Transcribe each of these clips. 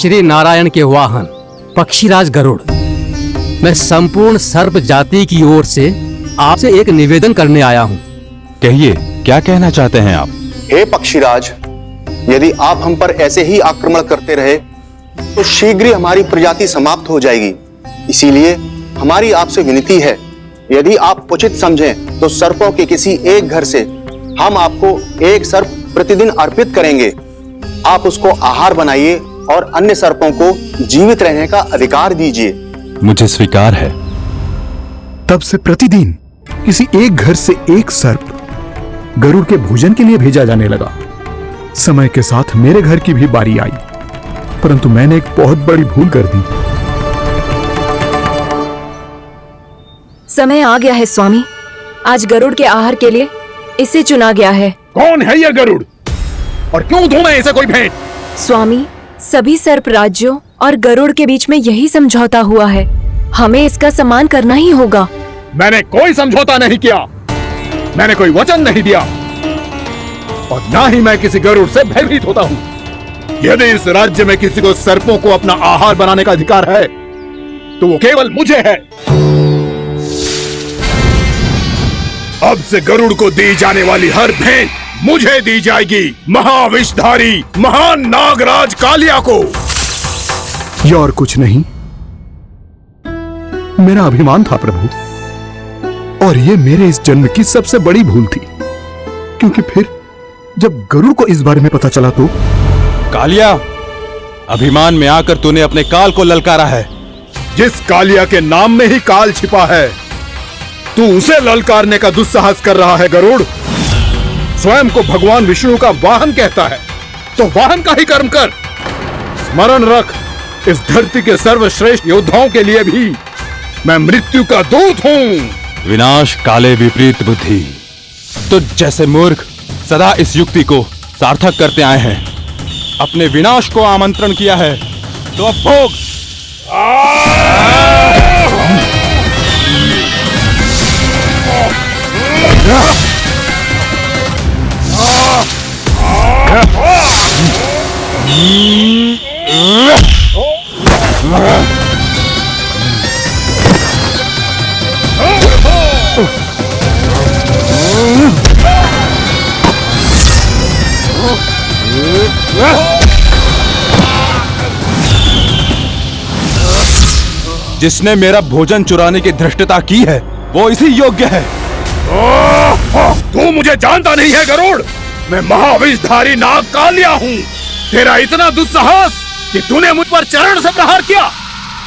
श्री नारायण के वाहन पक्षीराज गरुड़, मैं संपूर्ण सर्प जाति की ओर से आपसे एक निवेदन करने आया हूँ। कहिए, क्या कहना चाहते हैं आप? हे पक्षीराज, यदि आप हम पर ऐसे ही आक्रमण करते रहे तो शीघ्र ही हमारी प्रजाति समाप्त हो जाएगी। इसीलिए हमारी आपसे विनती है, यदि आप उचित समझें तो सर्पों के किसी एक घर से हम आपको एक सर्प प्रतिदिन अर्पित करेंगे। आप उसको आहार बनाइए और अन्य सर्पों को जीवित रहने का अधिकार दीजिए। मुझे स्वीकार है। तब से प्रतिदिन किसी एक घर से एक सर्प गरुड़ के भोजन के लिए भेजा जाने लगा। समय के साथ मेरे घर की भी बारी आई, परंतु मैंने एक बहुत बड़ी भूल कर दी। समय आ गया है स्वामी, आज गरुड़ के आहार के लिए इसे चुना गया है। कौन है यह गरुड़ और क्यों दूं मैं इसे कोई भेंट? स्वामी, सभी सर्प राज्यों और गरुड़ के बीच में यही समझौता हुआ है, हमें इसका सम्मान करना ही होगा। मैंने कोई समझौता नहीं किया, मैंने कोई वचन नहीं दिया और ना ही मैं किसी गरुड़ से भयभीत होता हूँ। यदि इस राज्य में किसी को सर्पों को अपना आहार बनाने का अधिकार है तो वो केवल मुझे है। अब से गरुड़ को दी जाने वाली हर भेंट मुझे दी जाएगी, महाविषधारी महान नागराज कालिया को। यह और कुछ नहीं, मेरा अभिमान था प्रभु, और यह मेरे इस जन्म की सबसे बड़ी भूल थी, क्योंकि फिर जब गरुड़ को इस बारे में पता चला तो। कालिया, अभिमान में आकर तूने अपने काल को ललकारा है। जिस कालिया के नाम में ही काल छिपा है, तू उसे ललकारने का दुस्साहस कर रहा है गरुड़। स्वयं को भगवान विष्णु का वाहन कहता है तो वाहन का ही कर्म कर। स्मरण रख, इस धरती के सर्वश्रेष्ठ योद्धाओं के लिए भी मैं मृत्यु का दूत हूँ। विनाश काले विपरीत बुद्धि। तो जैसे मूर्ख सदा इस युक्ति को सार्थक करते आए हैं, अपने विनाश को आमंत्रण किया है, तो अब भोग। जिसने मेरा भोजन चुराने की धृष्टता की है वो इसी योग्य है। तू मुझे जानता नहीं है गरुड़, मैं महाविषधारी नाग कालिया हूँ। तेरा इतना दुस्साहस कि तूने मुझ पर चरण से प्रहार किया।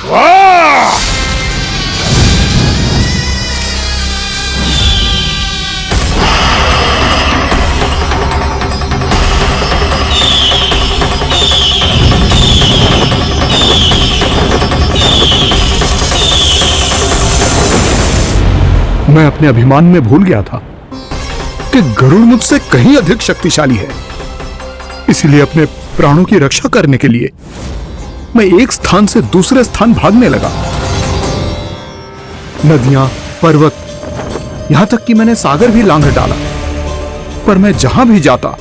वाह! मैं अपने अभिमान में भूल गया था कि गरुड़ मुझसे कहीं अधिक शक्तिशाली है। इसलिए अपने प्राणों की रक्षा करने के लिए मैं एक स्थान से दूसरे स्थान भागने लगा। नदियां, पर्वत, यहां तक कि मैंने सागर भी लांघ डाला, पर मैं जहां भी जाता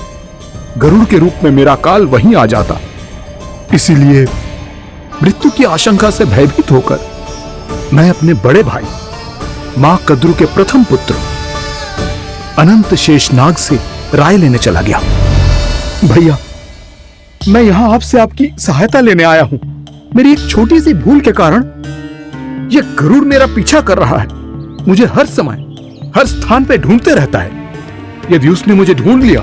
गरुड़ के रूप में मेरा काल वहीं आ जाता। इसीलिए मृत्यु की आशंका से भयभीत होकर मैं अपने बड़े भाई मां कद्रू के प्रथम पुत्र अनंत शेषनाग से राय लेने चला गया। भैया, मैं यहां आपसे आपकी सहायता लेने आया हूं। मेरी एक छोटी सी भूल के कारण यह गरुड़ मेरा पीछा कर रहा है, मुझे हर समय हर स्थान पे ढूंढते रहता है। यदि उसने मुझे ढूंढ लिया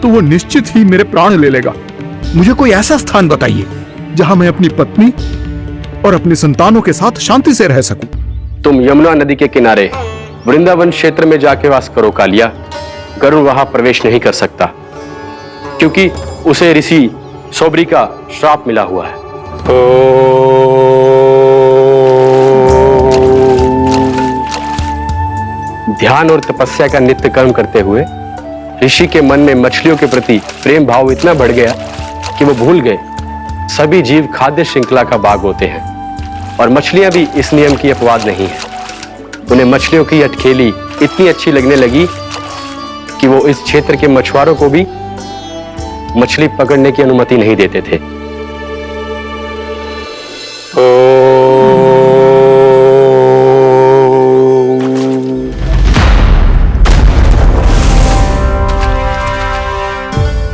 तो वो निश्चित ही मेरे प्राण ले लेगा। मुझे कोई ऐसा स्थान बताइए जहां मैं अपनी पत्नी और अपनी संतानों के साथ शांति से रह सकूं। तुम यमुना नदी के किनारे वृंदावन क्षेत्र में जाके वास करो कालिया। गरुड़ वहां प्रवेश नहीं कर सकता, क्योंकि उसे ऋषि सोबरी का श्राप मिला हुआ है। ध्यान और तपस्या का नित्य कर्म करते हुए ऋषि के मन में मछलियों के प्रति प्रेम भाव इतना बढ़ गया कि वो भूल गए सभी जीव खाद्य श्रृंखला का भाग होते हैं, और मछलियां भी इस नियम की अपवाद नहीं है। उन्हें मछलियों की अटखेली इतनी अच्छी लगने लगी कि वो इस क्षेत्र के मछुआरों को भी मछली पकड़ने की अनुमति नहीं देते थे।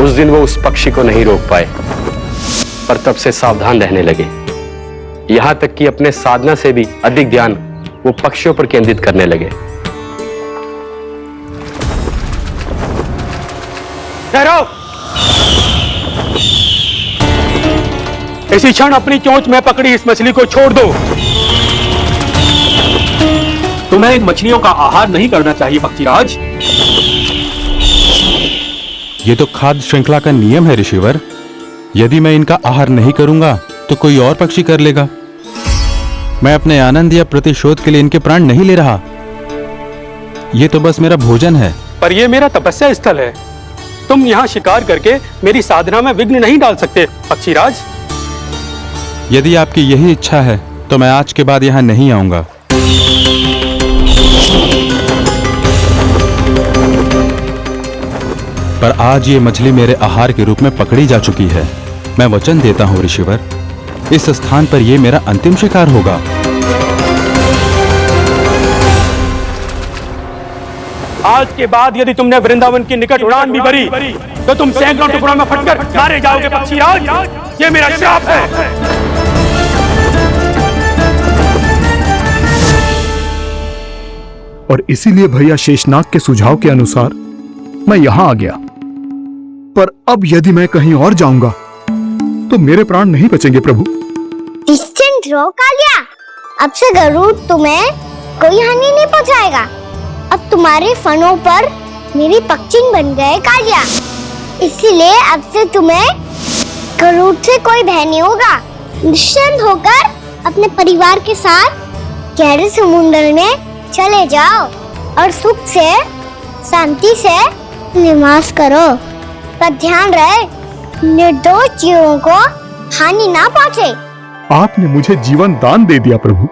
उस दिन वो उस पक्षी को नहीं रोक पाए, पर तब से सावधान रहने लगे। यहां तक कि अपने साधना से भी अधिक ध्यान वो पक्षियों पर केंद्रित करने लगे। ठहरो! इसी क्षण अपनी चोंच में पकड़ी इस मछली को छोड़ दो। तुम्हें इन मछलियों का आहार नहीं करना चाहिए पक्षीराज। ये तो खाद्य श्रृंखला का नियम है ऋषिवर। यदि मैं इनका आहार नहीं करूंगा तो कोई और पक्षी कर लेगा। मैं अपने आनंद या प्रतिशोध के लिए इनके प्राण नहीं ले रहा। ये तो बस मेरा भोजन है। पर यह मेरा तपस्या स्थल है। तुम यहाँ शिकार करके मेरी साधना में विघ्न नहीं डाल सकते पक्षीराज। यदि आपकी यही इच्छा है तो मैं आज के बाद यहाँ नहीं आऊंगा। पर आज ये मछली मेरे आहार के रूप में पकड़ी जा चुकी है। मैं वचन देता हूँ ऋषिवर, इस स्थान पर यह मेरा अंतिम शिकार होगा। आज के बाद यदि तुमने वृंदावन की निकट उड़ान भी भरी तो तुम सैकड़ों टुकड़ों में फटकर मारे जाओगे पक्षीराज। ये मेरा श्राप है। और इसीलिए भैया शेषनाग के सुझाव के अनुसार मैं यहां आ गया। पर अब यदि मैं कहीं और जाऊंगा तो मेरे प्राण नहीं बचेंगे प्रभु। निश्चिंत रहो कालिया, अब से गरुड़ तुम्हें कोई हानि नहीं पहुंचाएगा। अब तुम्हारे फनों पर मेरी पक्षी बन गए कालिया, इसीलिए अब से तुम्हें गरुड़ से कोई भय नहीं होगा। निश्चिंत होकर अपने परिवार के साथ गहरे समुद्र में चले जाओ और सुख से शांति से निवास करो। पर ध्यान रहे निर्दोष जीवों को हानि ना पहुंचे। आपने मुझे जीवन दान दे दिया प्रभु,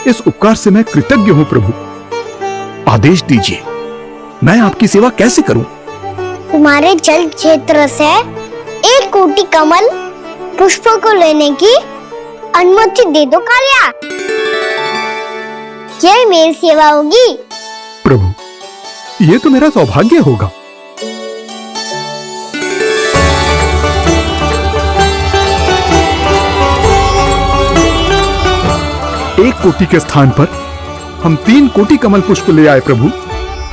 इस उपकार से मैं कृतज्ञ हूँ प्रभु। आदेश दीजिए, मैं आपकी सेवा कैसे करूं? तुम्हारे जल क्षेत्र से 1 कोटि कमल पुष्पों को लेने की अनुमति दे दो कालिया। यह मेरी सेवा होगी। प्रभु, ये तो मेरा सौभाग्य होगा। एक कोटि के स्थान पर हम 3 कोटि कमल पुष्प ले आए प्रभु।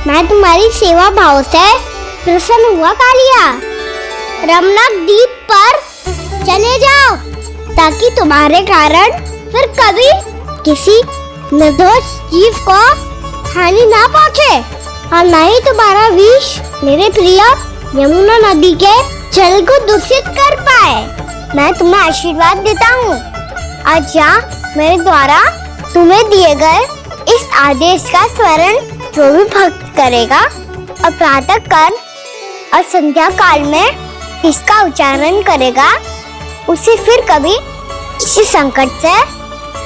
मैं तुम्हारी सेवा भाव से प्रसन्न हुआ कालिया। रमनाक द्वीप पर चले जाओ ताकि तुम्हारे कारण फिर कभी किसी निर्दोष जीव को हानि ना पहुंचे और न ही तुम्हारा विष मेरे प्रिय यमुना नदी के जल को दूषित कर पाए। मैं तुम्हें आशीर्वाद देता हूँ। आज यहाँ मेरे द्वारा तुम्हें दिए गए इस आदेश का स्मरण जो भी भक्त करेगा और प्रातः काल और संध्या काल में इसका उच्चारण करेगा, उसे फिर कभी किसी संकट से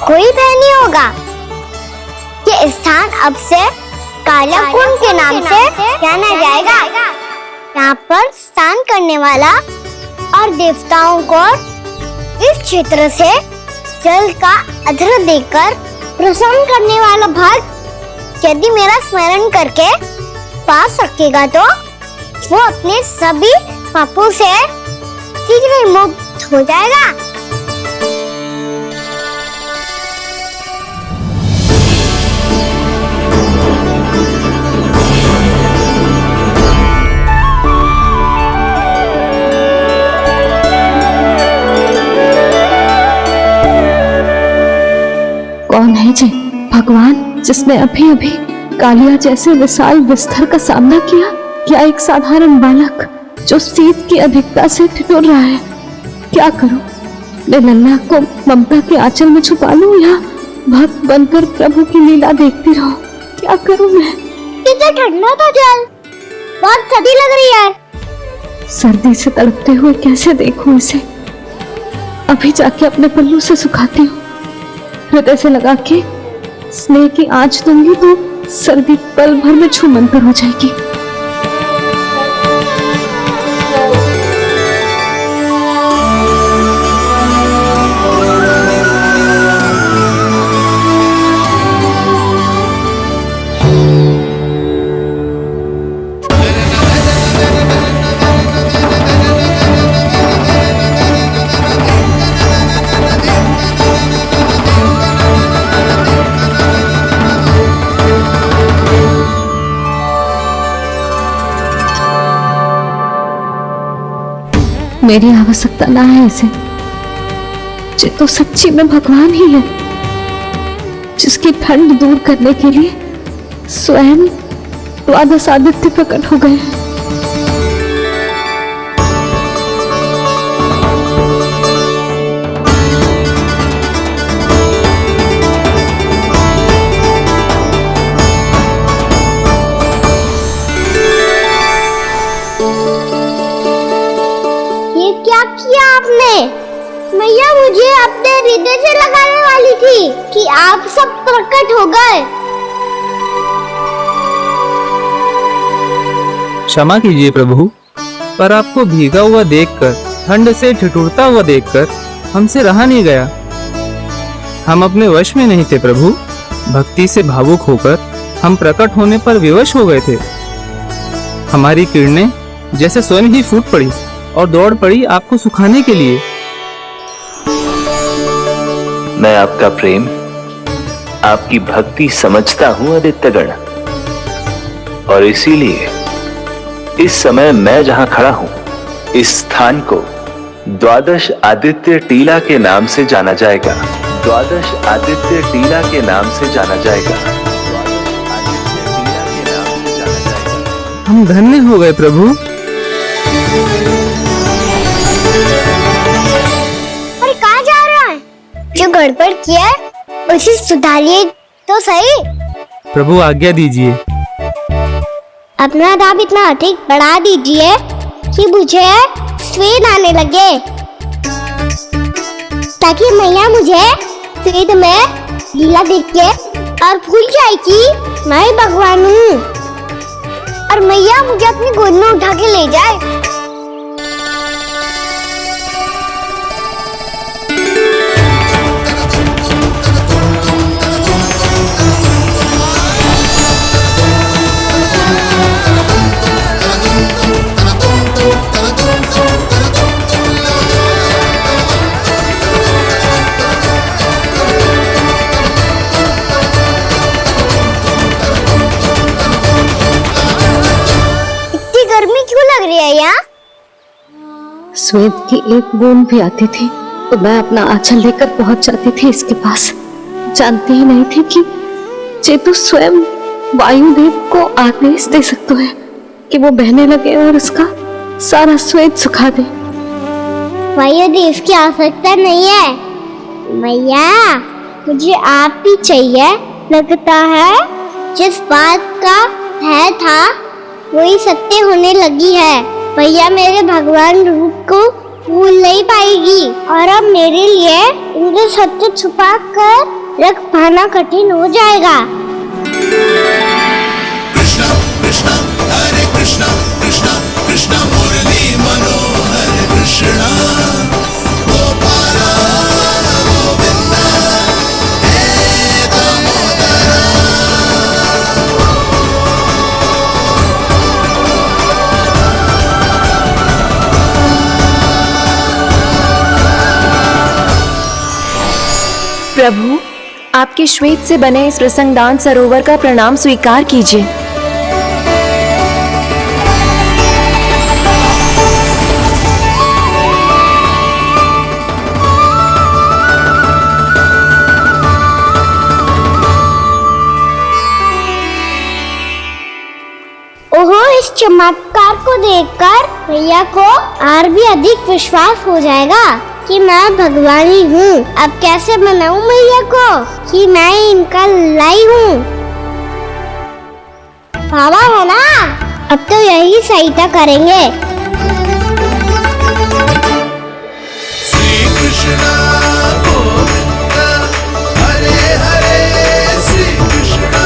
कोई भय नहीं होगा। ये स्थान अब से काला कुंड के नाम से जाना जाएगा। यहाँ पर स्नान करने वाला और देवताओं को इस क्षेत्र से जल का अर्घ्य देकर प्रसन्न करने वाला भक्त यदि मेरा स्मरण करके पा सकेगा तो वो अपने सभी पापों से शीघ्र मुक्त हो जाएगा। कौन है जी भगवान जिसने अभी अभी कालिया जैसे विशाल विस्तर का सामना किया, या एक साधारण बालक जो शीत की अधिकता से ठिठुर रहा है? क्या करूं? मैं लल्ला को ममता के आंचल में छुपा लूं या भक्त बनकर प्रभु की लीला देखती रहूं? क्या करूं मैं? कितना ठंडा था जल, बहुत सर्दी लग रही है। सर्दी से तड़पते हुए कैसे देखूं इसे? अभी जाके अपने पल्लू से सुखाती हूँ, हृदय से लगा के स्नेह की आंच दूंगी तो सर्दी पल भर में छूमंतर हो जाएगी। मेरी आवश्यकता ना है इसे। ये तो सच्ची में भगवान ही है, जिसकी ठंड दूर करने के लिए स्वयं द्वादश आदित्य प्रकट हो गए। ये क्या किया आपने? मैया मुझे अपने हृदय से लगाने वाली थी कि आप सब प्रकट हो गए। क्षमा कीजिए प्रभु, पर आपको भीगा हुआ देखकर, ठंड से ठिठुरता हुआ देखकर हमसे रहा नहीं गया। हम अपने वश में नहीं थे प्रभु। भक्ति से भावुक होकर हम प्रकट होने पर विवश हो गए थे। हमारी किरणें जैसे स्वयं ही फूट पड़ी और दौड़ पड़ी आपको सुखाने के लिए। मैं आपका प्रेम, आपकी भक्ति समझता हूं आदित्यगण, और इसीलिए इस समय मैं जहां खड़ा हूं, इस स्थान को द्वादश आदित्य टीला के नाम से जाना जाएगा। द्वादश आदित्य टीला के नाम से जाना जाएगा। द्वादश आदित्य टीला के नाम से जाना जाएगा। हम धन्य हो गए प्रभु। और कहाँ जा रहा है? जो गड़बड़ किया है उसे सुधारिए तो सही। प्रभु आज्ञा दीजिए। अपना दाम इतना अधिक बढ़ा दीजिए कि मुझे स्वेद आने लगे, ताकि मैया मुझे स्वेद में गीला देख के और भूल जाए कि मैं ही भगवान हूँ, और मैया मुझे अपनी गोद में उठा के ले जाए। गर्मी क्यों लग रही है यहाँ? स्वेद की एक बूंद भी आती थी तो मैं अपना आंचल लेकर पहुंच जाती थी इसके पास। जानती ही नहीं थी कि चेतु स्वयं वायुदेव को आदेश दे सकते हैं कि वो बहने लगे और उसका सारा स्वेद सुखा दे। वायुदेव की आवश्यकता नहीं है मैया, मुझे आप ही चाहिए। लगता है जिस बात का भय था वही सत्य होने लगी है। भैया मेरे भगवान रूप को भूल नहीं पाएगी, और अब मेरे लिए इनके सत्य छुपा कर रख पाना कठिन हो जाएगा। कृष्णा कृष्णा हरे कृष्णा कृष्णा कृष्णा मुरली मनोहर कृष्णा गोपाला गोविंदा हे दामोदरा। प्रभु, आपके श्वेत से बने इस प्रसंगदान सरोवर का प्रणाम स्वीकार कीजिए। ओहो, इस चमत्कार को देखकर भैया को और भी अधिक विश्वास हो जाएगा कि मैं भगवान ही हूँ। अब कैसे मनाऊं मैया को कि मैं इनका लाई हूँ? बाबा है ना, अब तो यही सहायता करेंगे। श्री कृष्णा गोविंदा हरे हरे श्री कृष्णा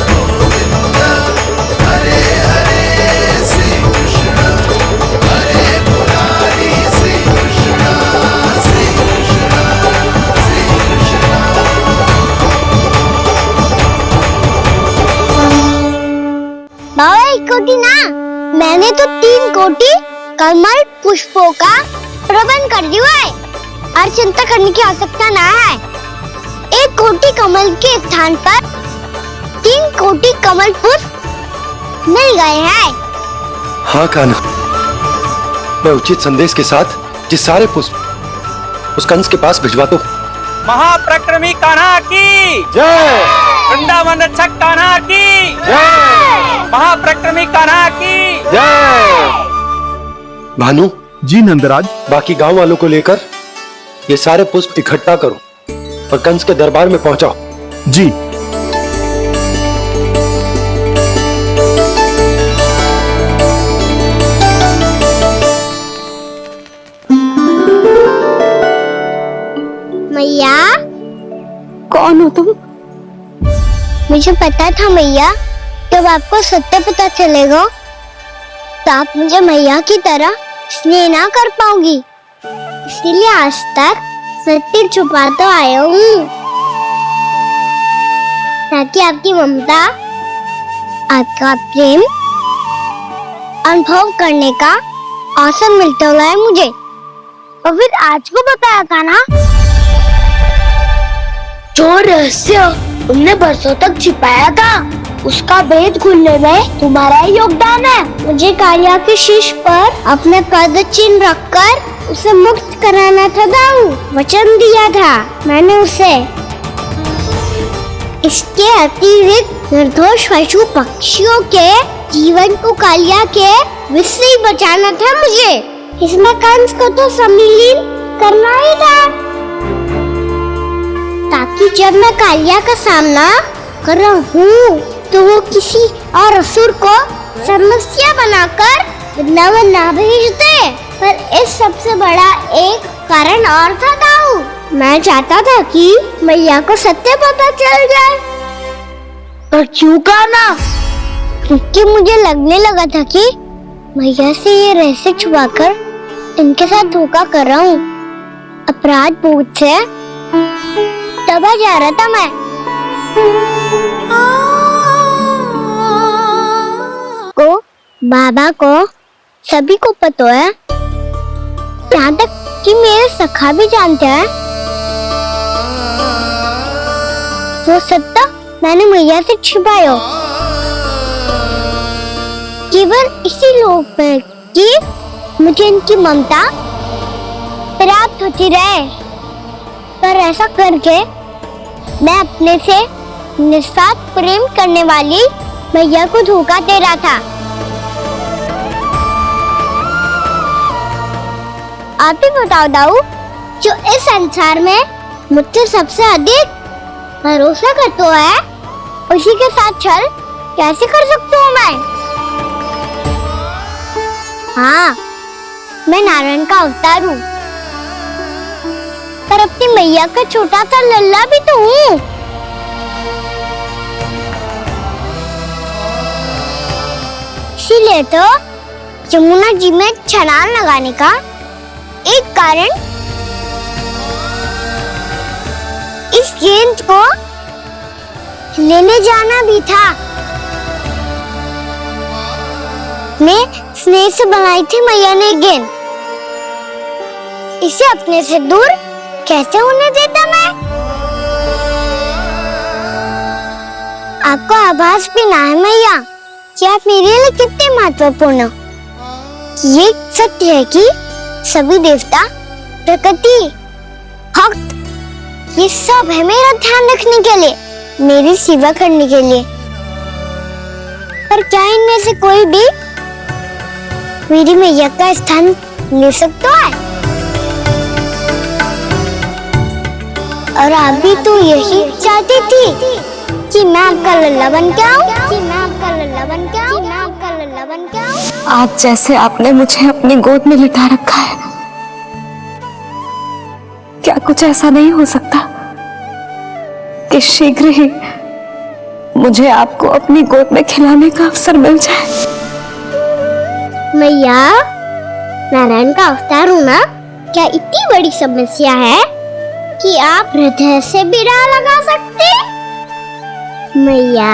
गोविंदा हरे हरे श्री कृष्णा हरे मुरारी श्री कृष्णा श्री कृष्णा श्री कृष्णा। बाबा एक कोटी ना, मैंने तो 3 कोटी कमल पुष्पों का प्रबंध कर दिया है और चिंता करने की आवश्यकता ना है। 1 कोटी कमल के स्थान पर 3 कोटी कमल पुष्प मिल गए हैं। हाँ कान्हा, मैं उचित संदेश के साथ जिस सारे पुष्प उस कंस के पास भिजवाता हूँ। महाप्रक्रमी कान्हा की जय। वृंदावन रक्षक कान्हा की जय। महाप्रक्रमी कान्हा की जय। भानु जी नंदराज। बाकी गांव वालों को लेकर ये सारे पुष्प इकट्ठा करो और कंस के दरबार में पहुंचाओ। जी। मैया। कौन हो तुम? मुझे पता था मैया, जब आपको सत्य पता चलेगा तो आप मुझे मैया की तरह स्नेह ना कर पाओगी, इसीलिए आज तक सत्य छुपाता आया हूँ, ताकि आपकी ममता, आपका प्रेम अनुभव करने का अवसर मिलता है मुझे। और फिर आज को बताया था ना, जो रहस्य तुमने बरसों तक छिपाया था, उसका भेद खुलने में तुम्हारा ही योगदान है। मुझे कालिया के शीश पर अपने पद चिन्ह रखकर उसे मुक्त कराना था दाऊ, वचन दिया था मैंने उसे। इसके अतिरिक्त निर्दोष पशु पक्षियों के जीवन को कालिया के विष से ही बचाना था मुझे। इसमें कंस को तो सम्मिलित करना ही था, ताकि जब मैं कालिया का सामना कर रहा हूँ तो वो किसी और असुर को समस्या बनाकर वृंदावन ना भेज दे। पर इस सबसे बड़ा एक कारण और था दाऊ, मैं चाहता था कि मैया को सत्य पता चल जाए। पर क्यों कहा ना? क्योंकि मुझे लगने लगा था कि मैया से ये रहस्य छुपाकर इनके साथ धोखा कर रहा हूँ। अपराध बोध से दबा जा रहा था मैं। को बाबा को सभी को पता है, यहाँ तक कि मेरे सखा भी जानते हैं। वो सत्ता मैंने मैया से छिपाया केवल इसी लोक में कि मुझे इनकी ममता प्राप्त होती रहे। पर ऐसा करके मैं अपने से निस्वार्थ प्रेम करने वाली मैया को धोखा दे रहा था। आप ही बताओ दाऊ, जो इस संसार में मुझसे सबसे अधिक भरोसा करता है, उसी के साथ छल कैसे कर सकता हूँ मैं? हाँ, मैं नारायण का अवतार हूँ, पर अपनी मैया का छोटा सा लल्ला भी तो हूँ। इसीलिए तो यमुना जी में छलांग लगाने का एक कारण इस गेंद को लेने जाना भी था। मैं स्नेह से बनाई थी मैया ने गेंद, इसे अपने से दूर कैसे होने देता मैं? आपको आभास भी ना है मैया कि आप मेरे लिए कितने महत्वपूर्ण हो। ये सत्य है कि सभी देवता, प्रकृति, भक्त, ये सब है मेरा ध्यान रखने के लिए, मेरी सेवा करने के लिए। पर क्या इनमें से कोई भी मेरी मैया का स्थान ले सकता है? और आप भी तो यही चाहती थी कि मैं आपका लल्ला बन के आऊं, कि मैं आपका लल्ला बन के आऊं, कि मैं आपका लल्ला बन के आऊं। आज जैसे आपने मुझे अपनी गोद में लिटा रखा है, क्या कुछ ऐसा नहीं हो सकता कि शीघ्र ही मुझे आपको अपनी गोद में खिलाने का अवसर मिल जाए? मैया, नारायण का अवतार हूँ ना, क्या इतनी बड़ी समस्या है कि आप हृदय से भी राह लगा सकते? मैया,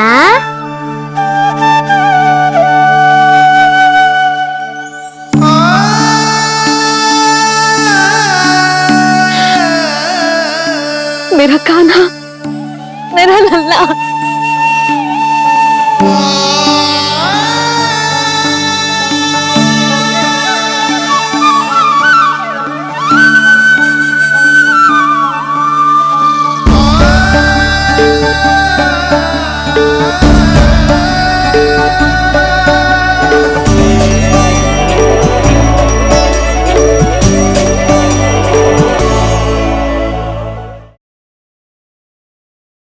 मेरा कान्हा, मेरा लल्ला।